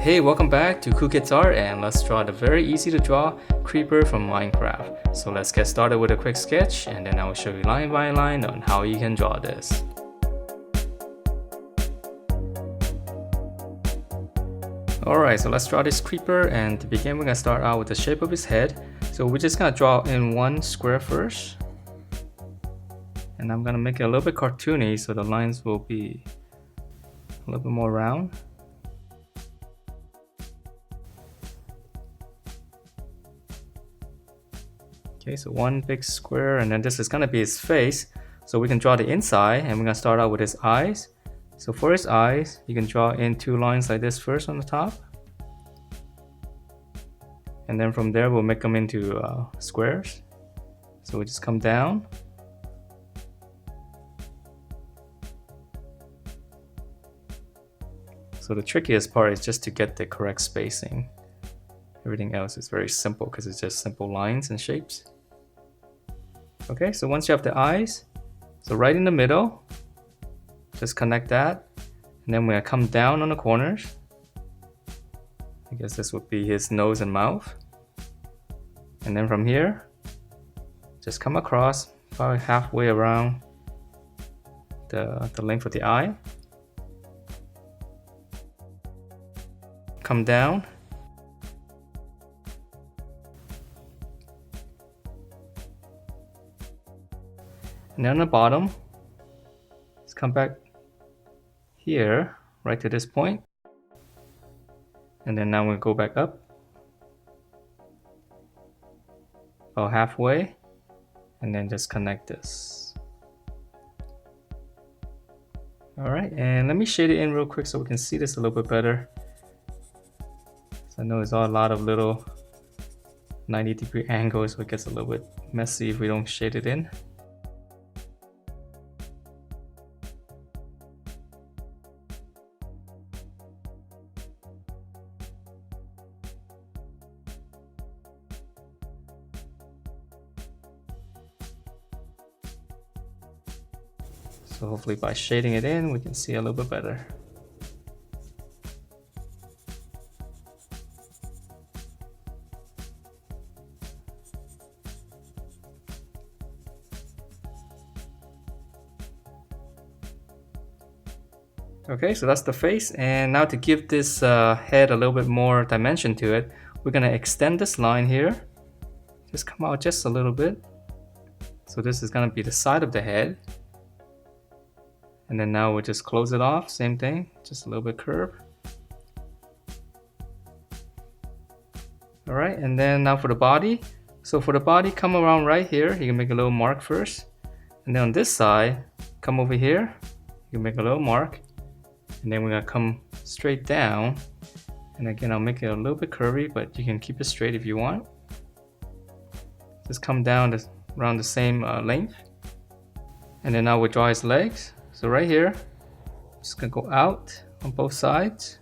Hey, welcome back to Cool Kids Art, and let's draw the very easy to draw creeper from Minecraft. So let's get started with a quick sketch, and then I will show you line by line on how you can draw this. Alright, so let's draw this creeper, and to begin we're going to start out with the shape of his head. So we're just going to draw in one square first. And I'm going to make it a little bit cartoony so the lines will be a little bit more round. Okay, so one big square, and then this is going to be his face. So we can draw the inside, and we're going to start out with his eyes. So for his eyes, you can draw in two lines like this first on the top. And then from there, we'll make them into squares. So we just come down. So the trickiest part is just to get the correct spacing. Everything else is very simple because it's just simple lines and shapes. Okay, so once you have the eyes, so right in the middle, just connect that. And then we're gonna come down on the corners. I guess this would be his nose and mouth. And then from here, just come across about halfway around the length of the eye. Come down. And then on the bottom, let's come back here, right to this point. And then now we'll go back up about halfway, and then just connect this. Alright, and let me shade it in real quick so we can see this a little bit better. So I know there's a lot of little 90-degree angles, so it gets a little bit messy if we don't shade it in. So hopefully by shading it in, we can see a little bit better. Okay, so that's the face, and now to give this head a little bit more dimension to it, we're gonna extend this line here. Just come out just a little bit. So this is gonna be the side of the head. And then now we'll just close it off, same thing, just a little bit curve. Alright, and then now for the body. So for the body, come around right here, you can make a little mark first. And then on this side, come over here, you can make a little mark. And then we're gonna come straight down. And again, I'll make it a little bit curvy, but you can keep it straight if you want. Just come down around the same length. And then now we'll draw his legs. So right here, just gonna go out on both sides.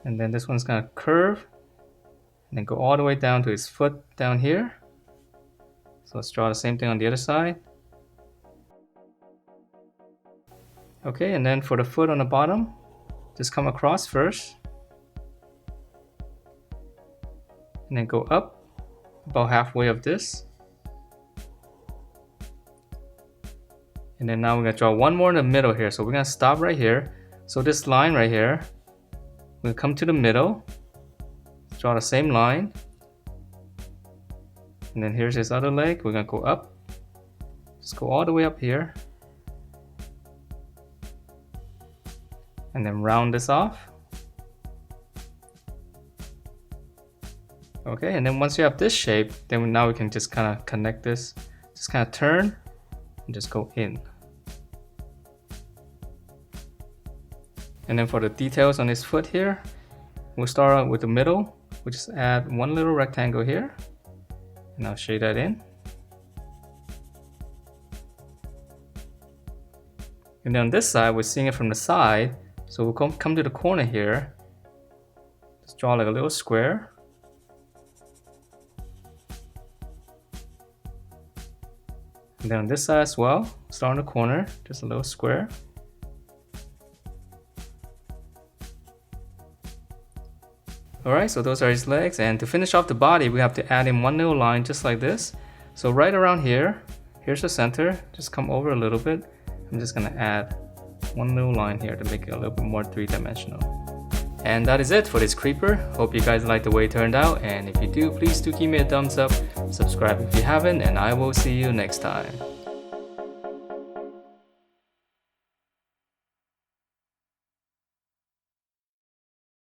And then this one's gonna curve and then go all the way down to his foot down here. So let's draw the same thing on the other side. Okay, and then for the foot on the bottom, just come across first. And then go up about halfway of this. And then now we're gonna draw one more in the middle here. So we're gonna stop right here. So this line right here, we'll come to the middle, draw the same line. And then here's his other leg. We're gonna go up. Just go all the way up here. And then round this off. Okay, and then once you have this shape, then now we can just kind of connect this. Just kind of turn and just go in. And then for the details on his foot here, we'll start out with the middle. We'll just add one little rectangle here, and I'll shade that in. And then on this side, we're seeing it from the side, so we'll come to the corner here. Just draw like a little square. And then on this side as well, start on the corner, just a little square. Alright, so those are his legs, and to finish off the body we have to add in one little line just like this. So right around here, here's the center, just come over a little bit. I'm just gonna add one little line here to make it a little bit more three-dimensional. And that is it for this creeper. Hope you guys like the way it turned out, and if you do, please do give me a thumbs up, subscribe if you haven't, and I will see you next time.